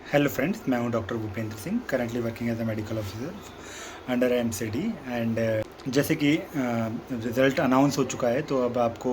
Hello friends, मैं हूं doctor Bhupendra Singh, currently working as a medical officer under MCD and जैसे कि रिज़ल्ट अनाउंस हो चुका है तो अब आपको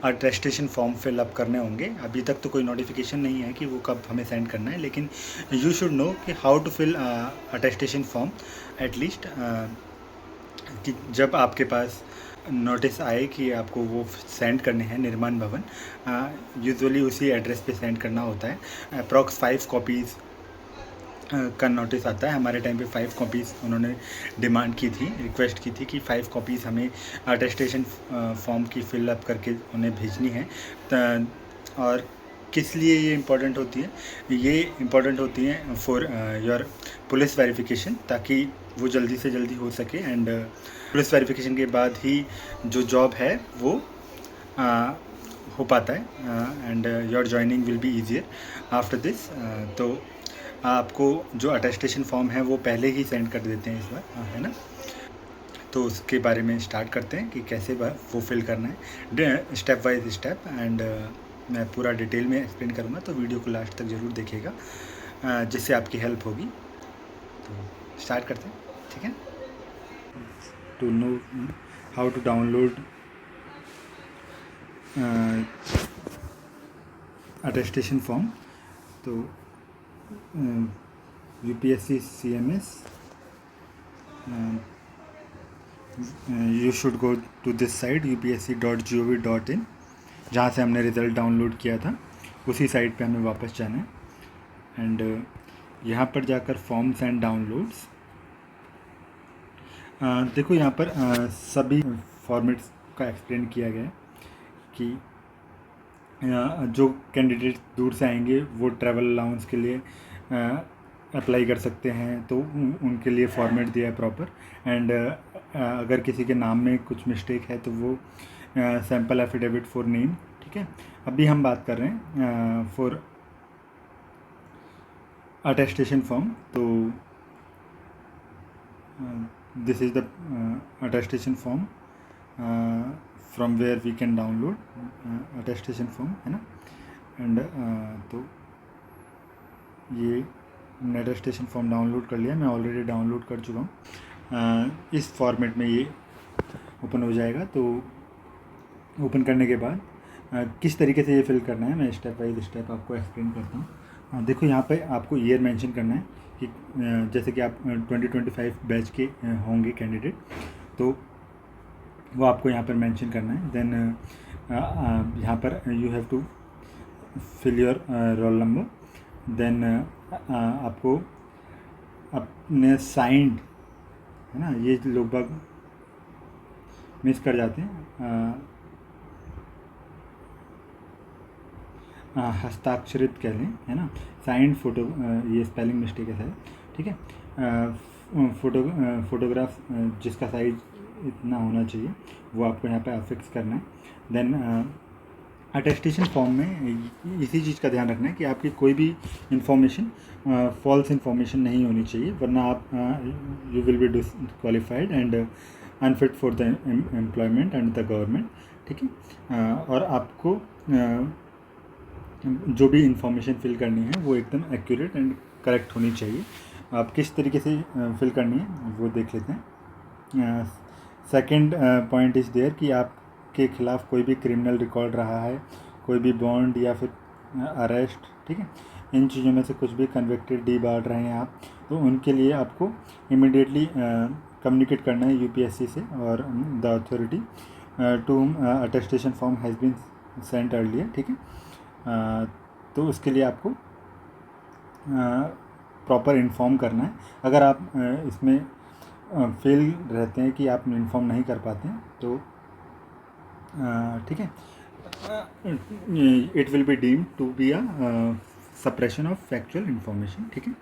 अटेस्टेशन फॉर्म फिल अप करने होंगे। अभी तक तो कोई नोटिफिकेशन नहीं है कि वो कब हमें सेंड करना है, लेकिन यू शुड नो कि how to fill attestation form at least, कि जब आपके पास नोटिस आए कि आपको वो सेंड करने हैं निर्माण भवन, यूजुअली उसी एड्रेस पे सेंड करना होता है। अप्रॉक्स 5 कॉपीज़ का नोटिस आता है। हमारे टाइम पे 5 कॉपीज़ उन्होंने डिमांड की थी, रिक्वेस्ट की थी कि 5 कॉपीज़ हमें अटेस्टेशन फॉर्म की फिल अप करके उन्हें भेजनी है। और किस लिए ये इम्पोर्टेंट होती है? ये इम्पोर्टेंट होती है फॉर योर पुलिस वेरिफिकेशन, ताकि वो जल्दी से जल्दी हो सके एंड पुलिस वेरिफिकेशन के बाद ही जो जॉब है वो हो पाता है and your joining will be easier after this. तो आपको जो अटेस्टेशन फॉर्म है वो पहले ही सेंड कर देते हैं इस बार, है ना। तो उसके बारे में स्टार्ट करते हैं कि कैसे वो फिल करना है, स्टेप बाय स्टेप, एंड मैं पूरा डिटेल में एक्सप्लेन करूँगा, तो वीडियो को लास्ट तक ज़रूर देखिएगा, जिससे आपकी हेल्प होगी। तो स्टार्ट करते हैं, ठीक है। To know how to download attestation form, तो UPSC CMS, you should go to this site upsc.gov.in, जहाँ से हमने रिज़ल्ट डाउनलोड किया था उसी साइट पे हमें वापस जाना है। एंड यहाँ पर जाकर फॉर्म्स एंड डाउनलोड्स, देखो यहाँ पर सभी फॉर्मेट्स का एक्सप्लेन किया गया है कि जो कैंडिडेट दूर से आएंगे वो ट्रैवल अलाउंस के लिए अप्लाई कर सकते हैं, तो उनके लिए फॉर्मेट दिया है प्रॉपर। एंड अगर किसी के नाम में कुछ मिस्टेक है तो वो सैम्पल एफिडेविट फॉर नेम, ठीक है। अभी हम बात कर रहे हैं फॉर अटेस्टेशन फॉर्म। तो this is the attestation form from where we can download attestation form, है ना। एंड तो ये अटेस्टेशन फॉर्म डाउनलोड कर लिया, मैं ऑलरेडी डाउनलोड कर चुका हूँ। इस फॉर्मेट में ये ओपन हो जाएगा। तो ओपन करने के बाद किस तरीके से ये फिल करना है मैं स्टेप बाय स्टेप आपको एक्सप्लेन करता हूँ। देखो यहाँ पे आपको ईयर मेंशन करना है कि जैसे कि आप 2025 बैच के होंगे कैंडिडेट, तो वो आपको यहाँ पर मेंशन करना है। देन यहाँ पर you have to fill your roll number. Then आपको अपने साइंड, है ना, ये लोग बाग मिस कर जाते हैं, हस्ताक्षरित कह लें, है ना, साइंड फोटो, ये स्पेलिंग मिस्टेक है शायद, ठीक है। फोटोग्राफ जिसका साइज इतना होना चाहिए वो आपको यहाँ पे अफिक्स करना है। देन अटेस्टेशन फॉर्म में इसी चीज़ का ध्यान रखना है कि आपकी कोई भी इंफॉर्मेशन फॉल्स इंफॉर्मेशन नहीं होनी चाहिए, वरना आप you will be disqualified and unfit for the employment and the government, ठीक है। और आपको जो भी इंफॉर्मेशन फिल करनी है वो एकदम एक्यूरेट एंड करेक्ट होनी चाहिए। आप किस तरीके से फिल करनी है वो देख लेते हैं। सेकंड पॉइंट इज़ देयर कि आपके खिलाफ़ कोई भी क्रिमिनल रिकॉर्ड रहा है, कोई भी बॉन्ड या फिर अरेस्ट, ठीक है, इन चीज़ों में से कुछ भी कन्विक्टेड डी बांट रहे हैं आप, तो उनके लिए आपको इमिडिएटली कम्युनिकेट करना है यूपीएससी से और the authority to attestation form has been sent earlier, ठीक है। तो उसके लिए आपको प्रॉपर इन्फॉर्म करना है। अगर आप इसमें फेल रहते हैं कि आप इन्फॉर्म नहीं कर पाते हैं तो ठीक है, it will be deemed to be a suppression of factual information, ठीक है।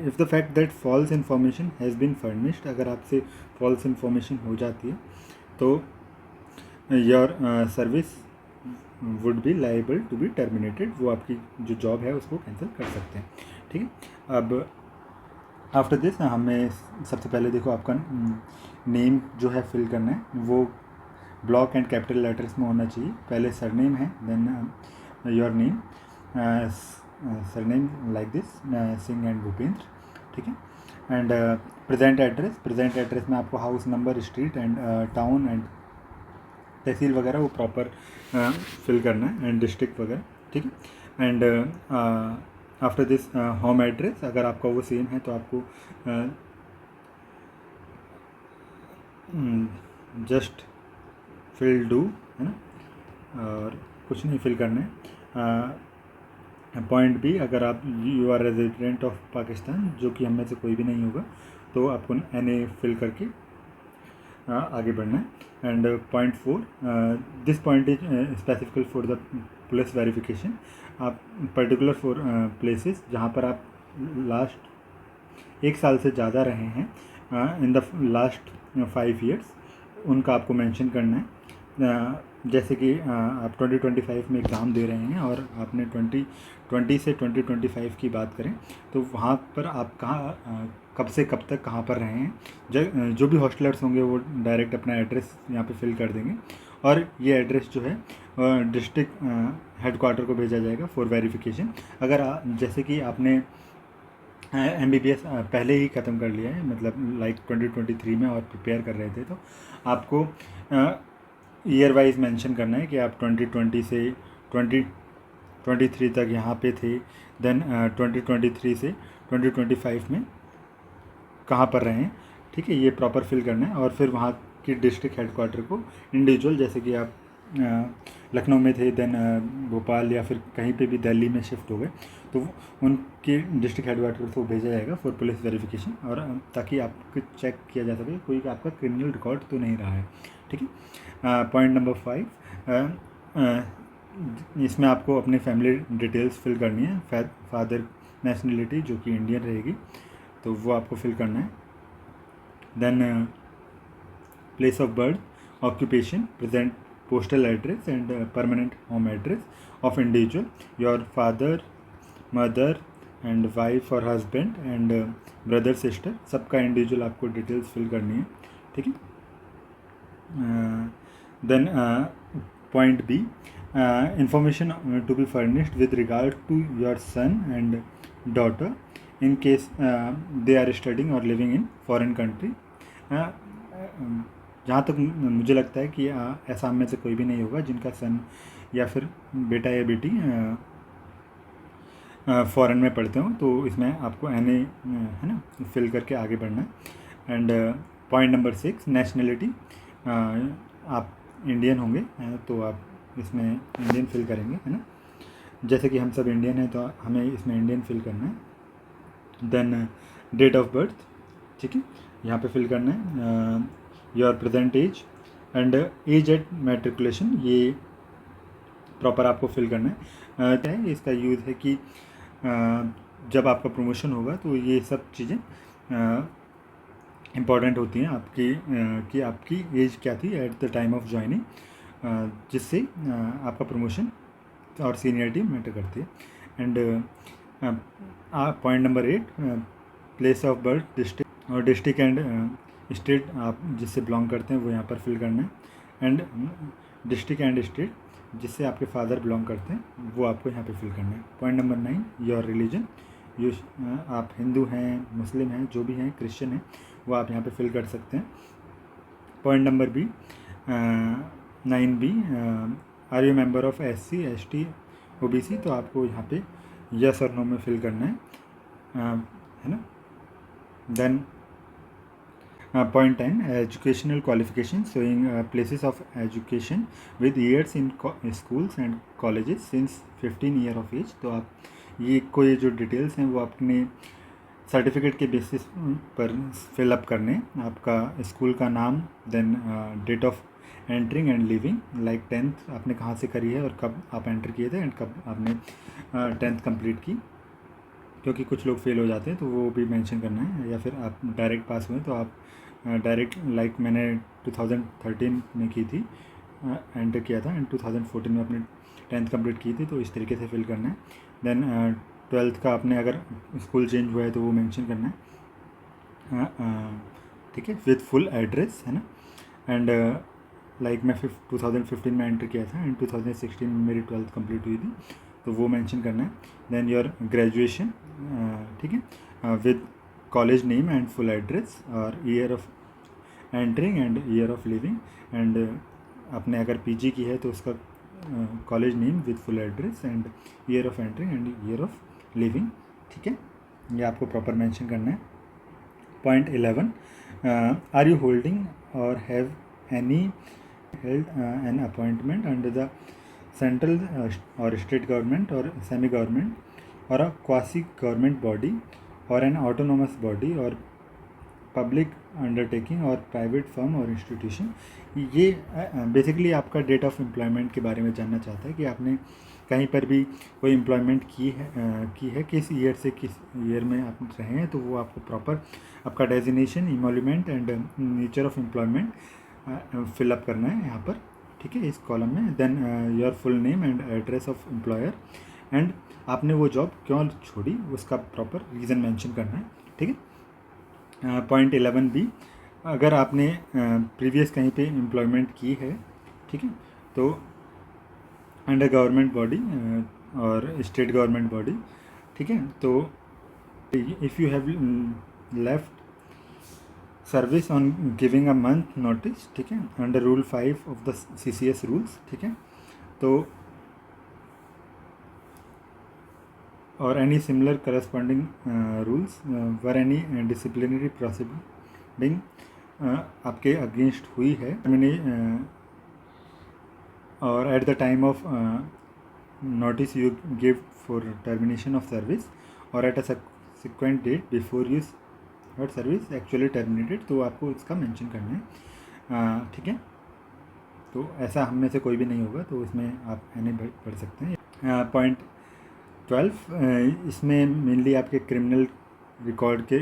If the fact that false information has been furnished, अगर आपसे फॉल्स इंफॉर्मेशन हो जाती है तो your service would be liable to be terminated, वो आपकी जो जॉब है उसको कैंसिल कर सकते हैं, ठीक है। अब आफ्टर दिस हमें सबसे पहले देखो आपका नेम जो है फिल करना है, वो ब्लॉक एंड कैपिटल लेटर्स में होना चाहिए। पहले सरनेम है, then your name, surname like this Singh and Bhupendra, ठीक है। एंड प्रेजेंट एड्रेस में आपको house number, street and town and tehsil वगैरह वो प्रॉपर फिल करना है, एंड डिस्ट्रिक्ट वगैरह, ठीक है। And after this home address, अगर आपका वो सेम है तो आपको जस्ट फिल डू, है ना, और कुछ नहीं फिल करना है। पॉइंट बी, अगर आप you are resident of Pakistan, जो कि हम में से कोई भी नहीं होगा, तो आपको NA फिल करके आगे बढ़ना है। And point 4, this point is specifical for the police verification. आप पर्टिकुलर फॉर प्लेसेस जहाँ पर आप लास्ट 1 साल से ज़्यादा रहे हैं, इन द लास्ट 5 ईयर्स, उनका आपको मेंशन करना है। जैसे कि आप 2025 में एग्ज़ाम दे रहे हैं और आपने 2020 से 2025 की बात करें तो वहाँ पर आप कहाँ कब से कब तक कहाँ पर रहे हैं। जो भी हॉस्टलर्स होंगे वो डायरेक्ट अपना एड्रेस यहाँ पे फिल कर देंगे, और ये एड्रेस जो है डिस्ट्रिक्ट हेडक्वार्टर को भेजा जाएगा फॉर वेरिफिकेशन। अगर जैसे कि आपने MBBS पहले ही ख़त्म कर लिया है, मतलब लाइक 2023 में और प्रिपेयर कर रहे थे, तो आपको ईयर वाइज मेंशन करना है कि आप 2020 से 2023 तक यहाँ पे थे, देन 2023 से 2025 में कहाँ पर रहे हैं, ठीक है। ये प्रॉपर फिल करना है, और फिर वहाँ की डिस्ट्रिक्ट हेडक्वार्टर को इंडिविजुअल, जैसे कि आप लखनऊ में थे, देन भोपाल या फिर कहीं पे भी दिल्ली में शिफ्ट हो गए, तो उनके डिस्ट्रिक्ट हेडक्वार्टर को भेजा जाएगा फॉर पुलिस वेरिफिकेशन, और ताकि आपको चेक किया जा सके कोई आपका क्रिमिनल रिकॉर्ड तो नहीं रहा है, ठीक है। पॉइंट नंबर 5, इसमें आपको अपनी फैमिली डिटेल्स फिल करनी है। फादर नेशनलिटी जो कि इंडियन रहेगी, तो वो आपको फिल करना है। Then place of birth, occupation, present postal address and permanent home address of individual, your father, mother and wife और हस्बैंड एंड ब्रदर सिस्टर, सबका इंडिविजुअल आपको डिटेल्स फिल करनी है, ठीक है। Then point B, information to be furnished with regard to your son and daughter in case they are studying और living in foreign country. जहाँ तक मुझे लगता है कि ऐसा में से कोई भी नहीं होगा जिनका सन या फिर बेटा या बेटी फ़ॉरेन में पढ़ते हो, तो इसमें आपको NA है ना फिल करके आगे बढ़ना है। एंड पॉइंट नंबर 6, नेशनलिटी, आप इंडियन होंगे तो आप इसमें इंडियन फिल करेंगे, है ना, जैसे कि हम सब इंडियन हैं तो हमें इसमें इंडियन फिल करना है। देन डेट ऑफ बर्थ, ठीक है, यहाँ पे फिल करना है। Your present age and age at matriculation, ये प्रॉपर आपको फिल करना है। क्या है इसका यूज़ है कि जब आपका प्रमोशन होगा तो ये सब चीज़ें इम्पॉर्टेंट होती हैं आपकी कि आपकी एज क्या थी eight the time of joining, जिससे आपका प्रमोशन और सीनियरिटी मैटर करती है। And point number 8, place of birth, district और डिस्ट्रिक्ट एंड स्टेट आप जिससे बिलोंग करते हैं वो यहाँ पर फिल करना है। एंड डिस्ट्रिक्ट एंड स्टेट जिससे आपके फादर बिलोंग करते हैं वो आपको यहाँ पे फिल करना है। पॉइंट नंबर 9, योर रिलीजन, यो आप हिंदू हैं, मुस्लिम हैं, जो भी हैं, क्रिश्चियन हैं, वो आप यहाँ पे फिल कर सकते हैं। Point number B 9B, are you member of SC ST OBC, तो आपको यहाँ पे यस और नो में फिल करना है ना। Then point 10, educational qualification showing places of education with years in schools and colleges since 15 year of age, तो आप ये कोई जो डिटेल्स हैं वो अपने सर्टिफिकेट के बेसिस पर फिल अप करने, आपका स्कूल का नाम, then date of entering and leaving, like 10th आपने कहाँ से करी है और कब आप एंटर किए थे एंड कब आपने 10th कंप्लीट की, क्योंकि कुछ लोग फेल हो जाते हैं तो वो भी मेंशन करना है, या फिर आप डायरेक्ट पास हुए तो आप डायरेक्ट, लाइक मैंने 2013 में की थी, एंटर किया था, एंड 2014 में अपने 10th कंप्लीट की थी, तो इस तरीके से फिल करना है। देन 12th का आपने अगर स्कूल चेंज हुआ है तो वो मेंशन करना है, ठीक है, विद फुल एड्रेस, है ना। एंड लाइक मैं 2015 में एंटर किया था एंड 2016 में मेरी 12th कंप्लीट हुई थी, तो वो मेंशन करना है। देन योर ग्रेजुएशन, ठीक है, with college name and full address और year of entering and year of living, and आपने अगर पीजी की है तो उसका college name with full address and year of entering and year of living, ठीक है, ये आपको प्रॉपर मेंशन करना है। पॉइंट 11, आर यू होल्डिंग और have any held an appointment under the central और स्टेट गवर्नमेंट और सेमी गवर्नमेंट और अ क्वासी गवर्नमेंट बॉडी और एन ऑटोनोमस बॉडी और पब्लिक अंडरटेकिंग और प्राइवेट फर्म और इंस्टीट्यूशन। ये बेसिकली आपका डेट ऑफ एम्प्लॉयमेंट के बारे में जानना चाहता है कि आपने कहीं पर भी कोई एम्प्लॉयमेंट की है किस ईयर से किस ईयर में आप रहे हैं, तो वो आपको प्रॉपर आपका designation, emolument and nature of employment fill up करना है यहाँ पर, ठीक है, इस कॉलम में। Then your full name and address of employer and आपने वो जॉब क्यों छोड़ी उसका प्रॉपर रीज़न मेंशन करना है, ठीक है। पॉइंट 11 भी, अगर आपने प्रीवियस कहीं पे एम्प्लॉयमेंट की है, ठीक है, तो अंडर गवर्नमेंट बॉडी और स्टेट गवर्नमेंट बॉडी, ठीक है, तो if you have left service on giving a month notice, ठीक है, under rule 5 of the CCS rules, ठीक है, तो और any similar corresponding rules were any disciplinary proceeding आपके अगेंस्ट हुई है और at the time of notice you give for termination of service और at a subsequent date before you her service actually terminated, तो आपको इसका मेंशन करना है, ठीक है। तो ऐसा हम में से कोई भी नहीं होगा, तो इसमें आप एनी पढ़ सकते हैं। पॉइंट 12, इसमें मेनली आपके क्रिमिनल रिकॉर्ड के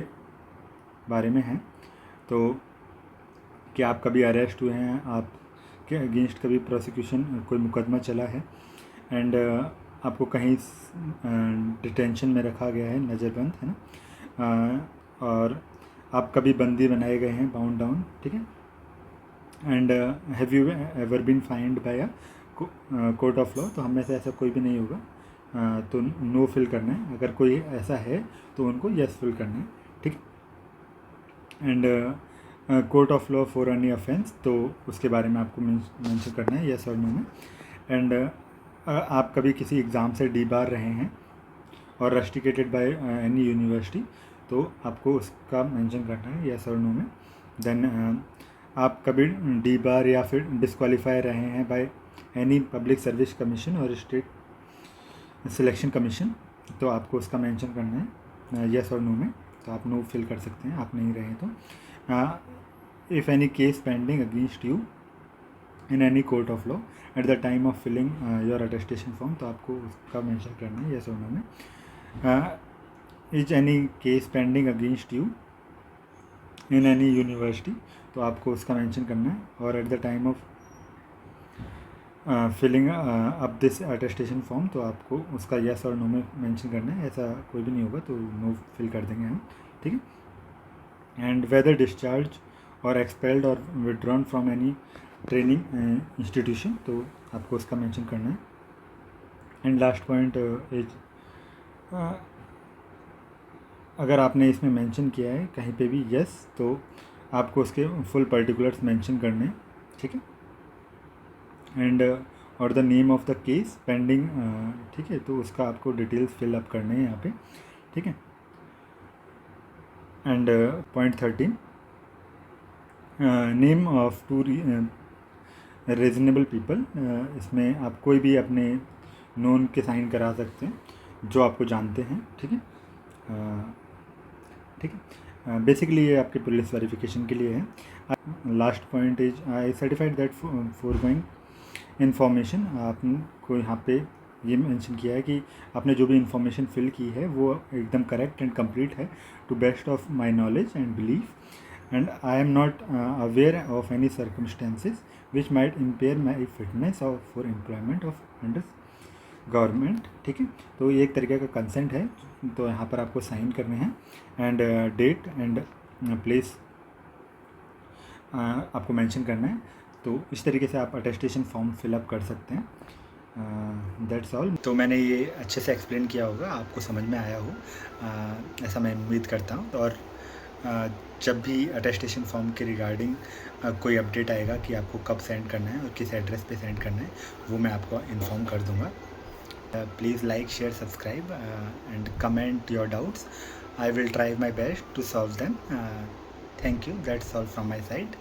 बारे में है, तो कि आप कभी अरेस्ट हुए हैं, आपके अगेंस्ट कभी प्रोसिक्यूशन कोई मुकदमा चला है एंड आपको कहीं डिटेंशन में रखा गया है, नज़रबंद है ना, और आप कभी बंदी बनाए गए हैं, बाउंड डाउन, ठीक है, and have you ever been fined by a court of law, तो हम में से ऐसा कोई भी नहीं होगा, तो नो फिल करना है। अगर कोई ऐसा है तो उनको यस फिल करना है, ठीक। And court of law for any offence, तो उसके बारे में आपको मेंशन करना है यस और नो में। एंड आप कभी किसी एग्ज़ाम से डीबार रहे हैं और रस्टिकेटेड बाय एनी यूनिवर्सिटी, तो आपको उसका मेंशन करना है यस और नो में। देन आप कभी डीबार या फिर डिस्क्वालीफाई रहे हैं by any public service commission और स्टेट सिलेक्शन कमीशन, तो आपको उसका मेंशन करना है यस और नो में, तो आप नो फिल कर सकते हैं, आप नहीं रहे तो। If any case pending against you in any court of law at the time of filling your attestation form, तो आपको उसका मेंशन करना है यस और नो में। Is any case pending against you in any university, तो आपको उसका मेंशन करना है, और at the time of filling up this attestation form, तो आपको उसका यस और नो में मेंशन करना है, ऐसा कोई भी नहीं होगा तो नो फिल कर देंगे हम, ठीक है। एंड वेदर डिस्चार्ज और एक्सपेल्ड और withdrawn from any training institution, तो आपको उसका मेंशन करना है। एंड लास्ट पॉइंट इज, अगर आपने इसमें मेंशन किया है कहीं पे भी यस, तो आपको उसके फुल पर्टिकुलर्स मेंशन करने हैं, ठीक है। एंड और the name of the case pending, ठीक है, तो उसका आपको डिटेल्स फिल अप करने हैं यहाँ पे, ठीक है। And point 13, name of two reasonable people, इसमें आप कोई भी अपने नोन के साइन करा सकते हैं जो आपको जानते हैं, ठीक है, ठीक है। बेसिकली ये आपके पुलिस वेरिफिकेशन के लिए है। Last point is, I certified that for going information, आपको यहाँ पे ये मेंशन किया है कि आपने जो भी इंफॉर्मेशन फिल की है वो एकदम करेक्ट एंड कंप्लीट है, to best of my knowledge and belief, and I am not aware of any circumstances which might impair my fitness for employment of under government, ठीक है। तो ये एक तरीके का कंसेंट है, तो यहाँ पर आपको साइन करने हैं, एंड डेट एंड प्लेस आपको मेंशन करना है। तो इस तरीके से आप अटेस्टेशन फॉर्म फिलअप कर सकते हैं। That's all. तो मैंने ये अच्छे से एक्सप्लेन किया होगा, आपको समझ में आया हो, ऐसा मैं उम्मीद करता हूँ। और जब भी अटेस्टेशन फॉर्म के रिगार्डिंग कोई अपडेट आएगा कि आपको कब सेंड करना है और किस एड्रेस पे सेंड करना है, वो मैं आपको इन्फॉर्म कर दूँगा। Please like, share, subscribe and comment your doubts. I will try my best to solve them. Thank you. That's all from my side.